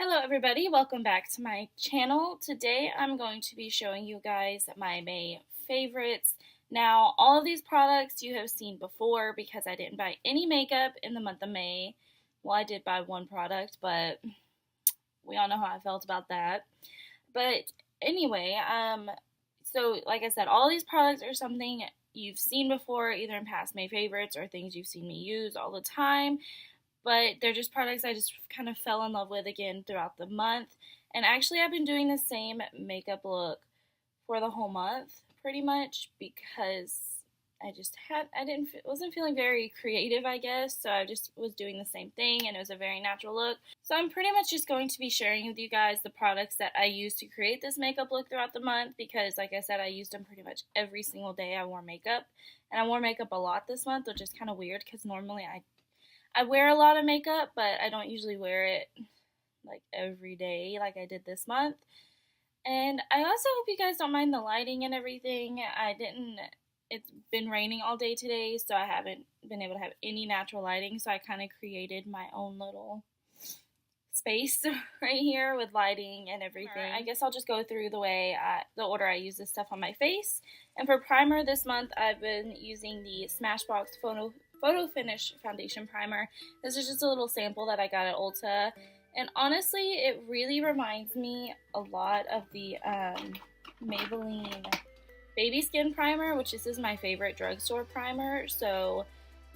Hello everybody, welcome back to my channel. Today I'm going to be showing you guys my May favorites. Now all of these products you have seen before because I didn't buy any makeup in the month of May. Well, I did buy one product, but we all know how I felt about that. But anyway, so like I said, all these products are something you've seen before, either in past May favorites or things you've seen me use all the time. But they're just products I just kind of fell in love with again throughout the month. And actually I've been doing the same makeup look for the whole month pretty much because I wasn't feeling very creative, I guess, so I just was doing the same thing and it was a very natural look. So I'm pretty much just going to be sharing with you guys the products that I used to create this makeup look throughout the month because, like I said, I used them pretty much every single day I wore makeup. And I wore makeup a lot this month, which is kind of weird because normally I wear a lot of makeup, but I don't usually wear it like every day like I did this month. And I also hope you guys don't mind the lighting and everything. It's been raining all day today, so I haven't been able to have any natural lighting, so I kind of created my own little space right here with lighting and everything. Right. I guess I'll just go through the order I use this stuff on my face. And for primer this month, I've been using the Smashbox Photo Finish Foundation Primer. This is just a little sample that I got at Ulta. And honestly, it really reminds me a lot of the Maybelline Baby Skin Primer, which this is my favorite drugstore primer. So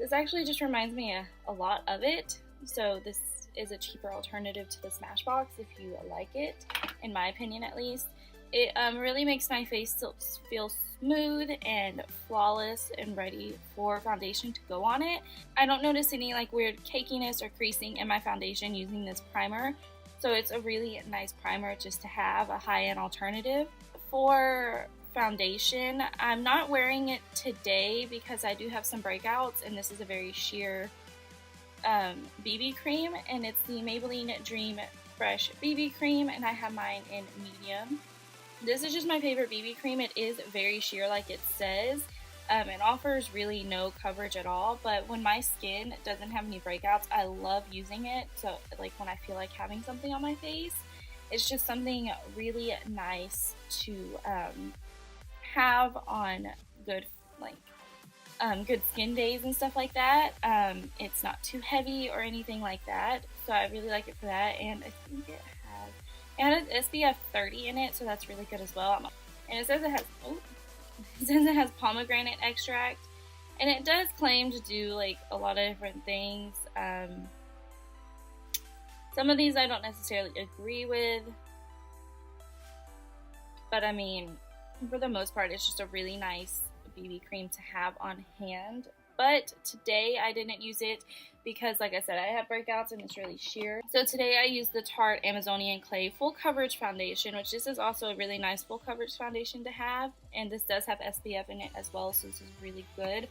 this actually just reminds me a lot of it. So this is a cheaper alternative to the Smashbox if you like it, in my opinion at least. It really makes my face feel smooth and flawless and ready for foundation to go on it. I don't notice any like weird cakiness or creasing in my foundation using this primer, so it's a really nice primer just to have a high-end alternative. For foundation, I'm not wearing it today because I do have some breakouts, and this is a very sheer BB cream, and it's the Maybelline Dream Fresh BB cream, and I have mine in medium. This is just my favorite BB cream. It is very sheer like it says. It offers really no coverage at all, but when my skin doesn't have any breakouts, I love using it. So like when I feel like having something on my face, it's just something really nice to have on good skin days and stuff like that. It's not too heavy or anything like that, so I really like it for that. And I think it had an SPF 30 in it, so that's really good as well. And it says it has pomegranate extract, and it does claim to do like a lot of different things. Some of these I don't necessarily agree with, but I mean, for the most part, it's just a really nice BB cream to have on hand. But today I didn't use it because, like I said, I have breakouts and it's really sheer. So today I used the Tarte Amazonian Clay Full Coverage Foundation, which this is also a really nice full coverage foundation to have. And this does have SPF in it as well, so this is really good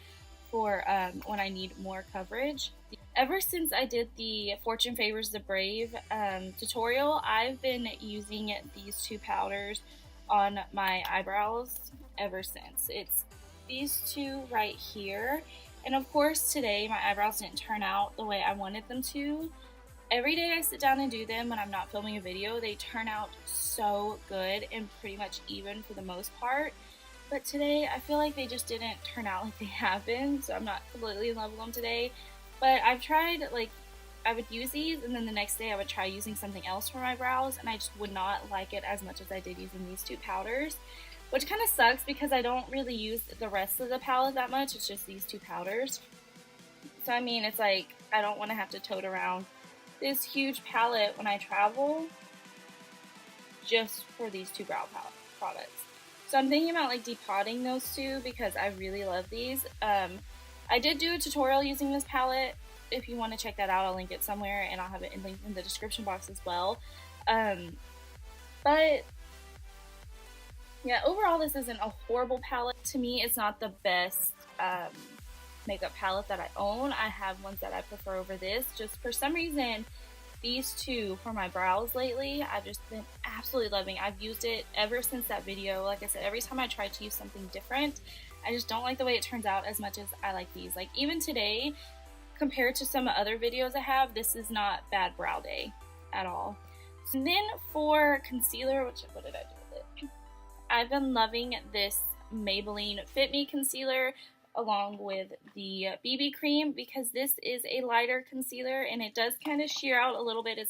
for when I need more coverage. Ever since I did the Fortune Favors the Brave tutorial, I've been using these two powders on my eyebrows ever since. It's these two right here. And of course today my eyebrows didn't turn out the way I wanted them to. Every day I sit down and do them when I'm not filming a video, they turn out so good and pretty much even for the most part. But today I feel like they just didn't turn out like they have been, so I'm not completely in love with them today. But I've tried, like, I would use these and then the next day I would try using something else for my brows, and I just would not like it as much as I did using these two powders. Which kind of sucks because I don't really use the rest of the palette that much. It's just these two powders. So I mean, it's like I don't want to have to tote around this huge palette when I travel just for these two brow products. So I'm thinking about like depotting those two because I really love these. I did do a tutorial using this palette. If you want to check that out, I'll link it somewhere and I'll have it linked in the description box as well. But yeah, overall this isn't a horrible palette. To me, it's not the best makeup palette that I own. I have ones that I prefer over this. Just for some reason, these two for my brows lately, I've just been absolutely loving. I've used it ever since that video. Like I said, every time I try to use something different, I just don't like the way it turns out as much as I like these. Like even today, compared to some other videos I have, this is not bad brow day at all. And then for concealer, what did I do with it? I've been loving this Maybelline Fit Me Concealer along with the BB cream, because this is a lighter concealer and it does kind of sheer out a little bit. It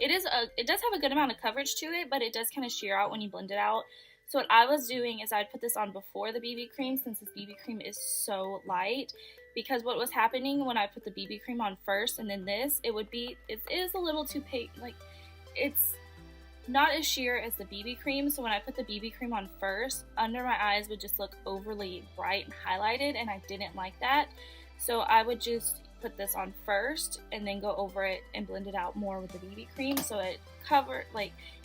does have a good amount of coverage to it, but it does kind of sheer out when you blend it out. So what I was doing is I'd put this on before the BB cream, since this BB cream is so light, because what was happening when I put the BB cream on first and then this, it is a little too pink, like it's not as sheer as the BB cream. So when I put the BB cream on first, under my eyes would just look overly bright and highlighted, and I didn't like that. So I would just put this on first and then go over it and blend it out more with the BB cream, so it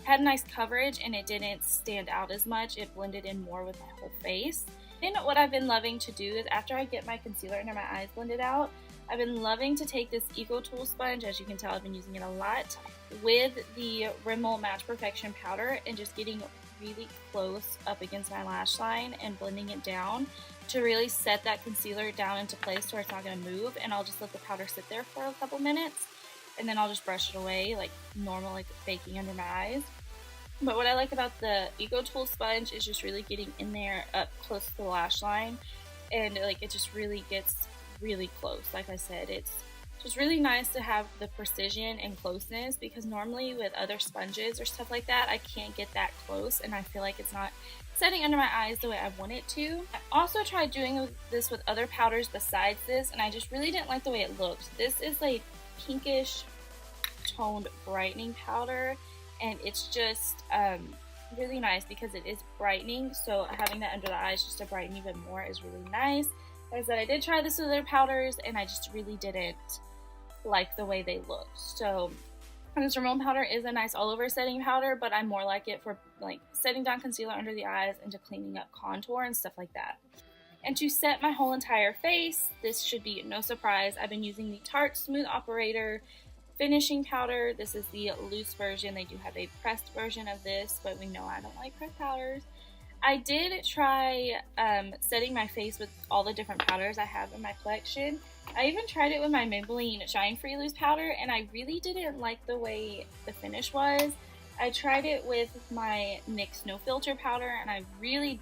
had nice coverage and it didn't stand out as much. It blended in more with my whole face. And what I've been loving to do is, after I get my concealer under my eyes blended out, I've been loving to take this Eco Tool sponge, as you can tell I've been using it a lot, with the Rimmel Match Perfection powder and just getting really close up against my lash line and blending it down to really set that concealer down into place where it's not going to move. And I'll just let the powder sit there for a couple minutes and then I'll just brush it away like normal, like baking under my eyes. But what I like about the Eco Tool sponge is just really getting in there up close to the lash line, and like it just really gets really close. Like I said, it's just really nice to have the precision and closeness, because normally with other sponges or stuff like that, I can't get that close and I feel like it's not setting under my eyes the way I want it to. I also tried doing this with other powders besides this, and I just really didn't like the way it looked. This is like pinkish toned brightening powder, and it's just really nice because it is brightening, so having that under the eyes just to brighten even more is really nice. Like I said, I did try this with other powders and I just really didn't like the way they looked. So this Rimmel powder is a nice all over setting powder, but I more like it for like setting down concealer under the eyes and to cleaning up contour and stuff like that. And to set my whole entire face, this should be no surprise, I've been using the Tarte Smooth Operator finishing powder. This is the loose version. They do have a pressed version of this, but we know I don't like pressed powders. I did try setting my face with all the different powders I have in my collection. I even tried it with my Maybelline Shine Free Loose powder, and I really didn't like the way the finish was. I tried it with my NYX No Filter powder, and I really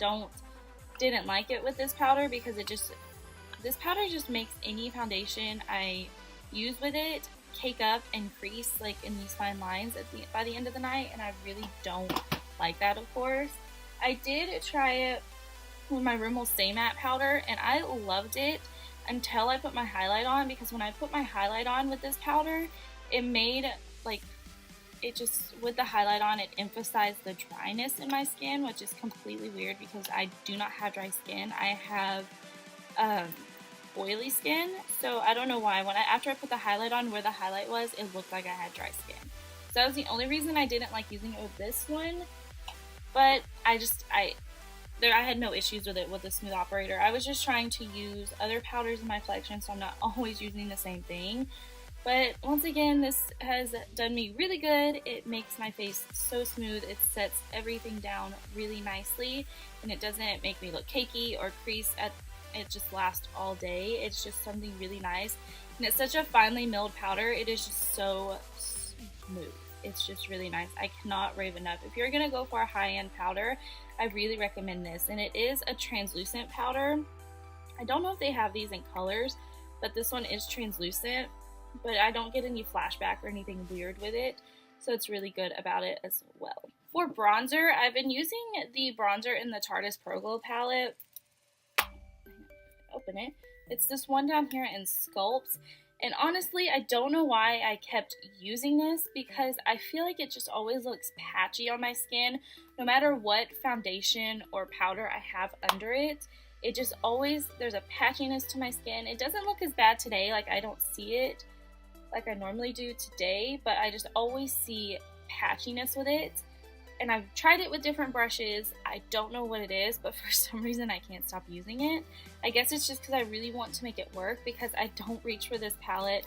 didn't like it with this powder, because this powder just makes any foundation I use with it cake up and crease like in these fine lines by the end of the night, and I really don't like that, of course. I did try it with my Rimmel Stay Matte powder, and I loved it until I put my highlight on, because when I put my highlight on with this powder, it made with the highlight on, it emphasized the dryness in my skin, which is completely weird because I do not have dry skin. I have oily skin, so I don't know why. After I put the highlight on where the highlight was, it looked like I had dry skin. So that was the only reason I didn't like using it with this one. But I had no issues with it with the Smooth Operator. I was just trying to use other powders in my collection, so I'm not always using the same thing. But once again, this has done me really good. It makes my face so smooth. It sets everything down really nicely, and it doesn't make me look cakey or crease. It just lasts all day. It's just something really nice, and it's such a finely milled powder. It is just so smooth. It's just really nice. I cannot rave enough. If you're gonna go for a high-end powder, I really recommend this. And it is a translucent powder. I don't know if they have these in colors, but this one is translucent, but I don't get any flashback or anything weird with it, so it's really good about it as well. For bronzer, I've been using the bronzer in the Tarte Pro Glow palette. Open it. It's this one down here in Sculpts, and honestly, I don't know why I kept using this, because I feel like it just always looks patchy on my skin. No matter what foundation or powder I have under it, it just always, there's a patchiness to my skin. It doesn't look as bad today, like I don't see it like I normally do today, but I just always see patchiness with it. And I've tried it with different brushes. I don't know what it is, but for some reason I can't stop using it. I guess it's just because I really want to make it work, because I don't reach for this palette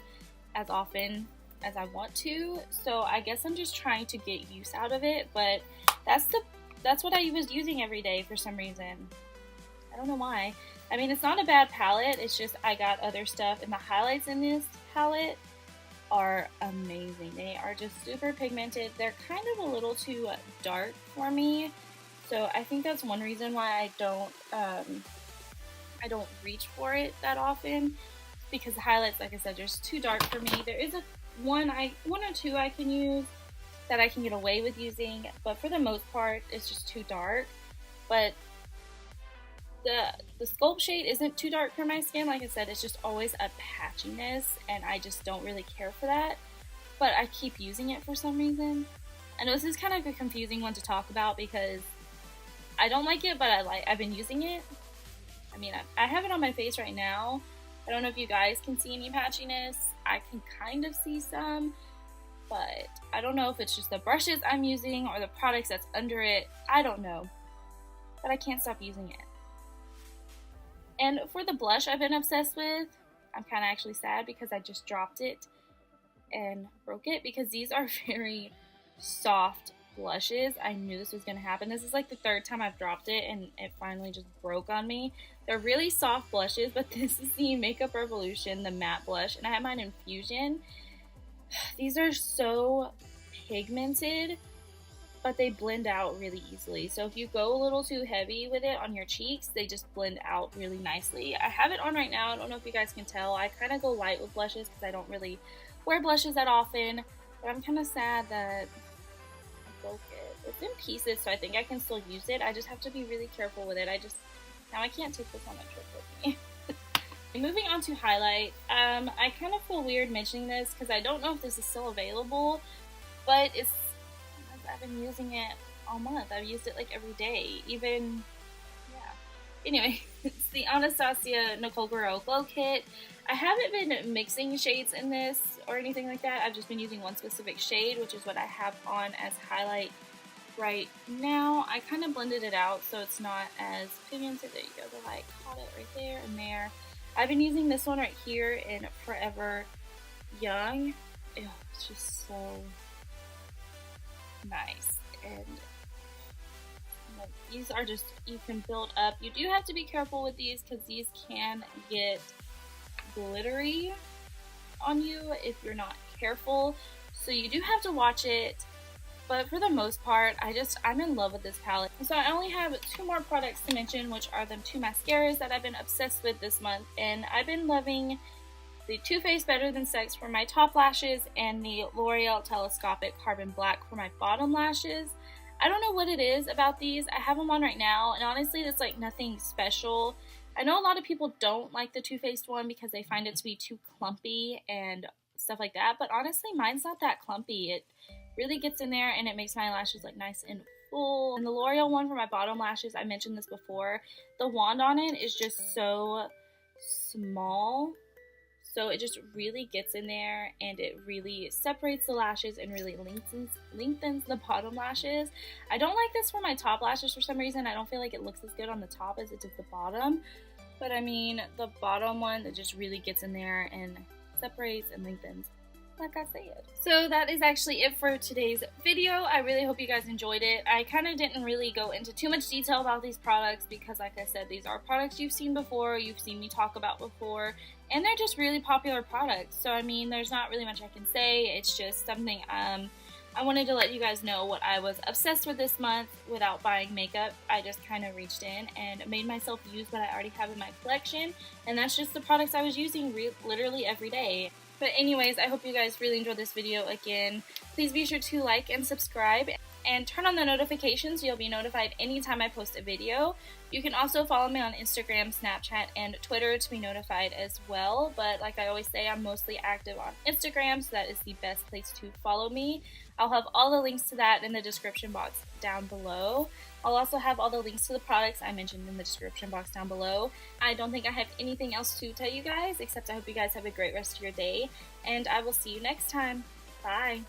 as often as I want to. So I guess I'm just trying to get use out of it, but that's what I was using every day for some reason. I don't know why. I mean, it's not a bad palette. It's just I got other stuff, and the highlights in this palette are amazing. They are just super pigmented. They're kind of a little too dark for me, so I think that's one reason why I don't reach for it that often, because the highlights, like I said, are just too dark for me. There is one or two I can use that I can get away with using, but for the most part, it's just too dark. But the Sculpt shade isn't too dark for my skin. Like I said, it's just always a patchiness, and I just don't really care for that. But I keep using it for some reason. I know this is kind of a confusing one to talk about because I don't like it, but I've been using it. I mean, I have it on my face right now. I don't know if you guys can see any patchiness. I can kind of see some, but I don't know if it's just the brushes I'm using or the products that's under it. I don't know, but I can't stop using it. And for the blush I've been obsessed with, I'm kind of actually sad because I just dropped it and broke it, because these are very soft blushes. I knew this was going to happen. This is like the third time I've dropped it and it finally just broke on me. They're really soft blushes, but this is the Makeup Revolution, the matte blush, and I have mine in Fusion. These are so pigmented, but they blend out really easily. So if you go a little too heavy with it on your cheeks, they just blend out really nicely. I have it on right now. I don't know if you guys can tell. I kind of go light with blushes because I don't really wear blushes that often, but I'm kind of sad that I broke it. It's in pieces, so I think I can still use it. I just have to be really careful with it. Now I can't take this on a trip with me. Moving on to highlight, I kind of feel weird mentioning this because I don't know if this is still available, but I've been using it all month. I've used it like every day, even, yeah. Anyway, it's the Anastasia Nicole Guerriero Glow Kit. I haven't been mixing shades in this or anything like that. I've just been using one specific shade, which is what I have on as highlight right now. I kind of blended it out so it's not as pigmented. There you go, the light caught it right there and there. I've been using this one right here in Forever Young. Ew, it's just so nice. And these are just, you can build up. You do have to be careful with these because these can get glittery on you if you're not careful. So you do have to watch it. But for the most part, I'm in love with this palette. So I only have two more products to mention, which are the two mascaras that I've been obsessed with this month. And I've been loving the Too Faced Better Than Sex for my top lashes and the L'Oreal Telescopic Carbon Black for my bottom lashes. I don't know what it is about these. I have them on right now, and honestly, it's like nothing special. I know a lot of people don't like the Too Faced one because they find it to be too clumpy and stuff like that, but honestly, mine's not that clumpy. It really gets in there and it makes my lashes look nice and full. And the L'Oreal one for my bottom lashes, I mentioned this before, the wand on it is just so small, so it just really gets in there and it really separates the lashes and really lengthens the bottom lashes. I don't like this for my top lashes for some reason. I don't feel like it looks as good on the top as it does the bottom, but I mean the bottom one, it just really gets in there and separates and lengthens, like I said. So that is actually it for today's video. I really hope you guys enjoyed it. I kind of didn't really go into too much detail about these products because, like I said, these are products you've seen before, you've seen me talk about before, and they're just really popular products. So I mean, there's not really much I can say. It's just something I wanted to let you guys know what I was obsessed with this month without buying makeup. I just kind of reached in and made myself use what I already have in my collection, and that's just the products I was using literally every day. But anyways, I hope you guys really enjoyed this video. Again, please be sure to like and subscribe and turn on the notifications so you'll be notified anytime I post a video. You can also follow me on Instagram, Snapchat, and Twitter to be notified as well. But like I always say, I'm mostly active on Instagram, so that is the best place to follow me. I'll have all the links to that in the description box down below. I'll also have all the links to the products I mentioned in the description box down below. I don't think I have anything else to tell you guys, except I hope you guys have a great rest of your day, and I will see you next time. Bye!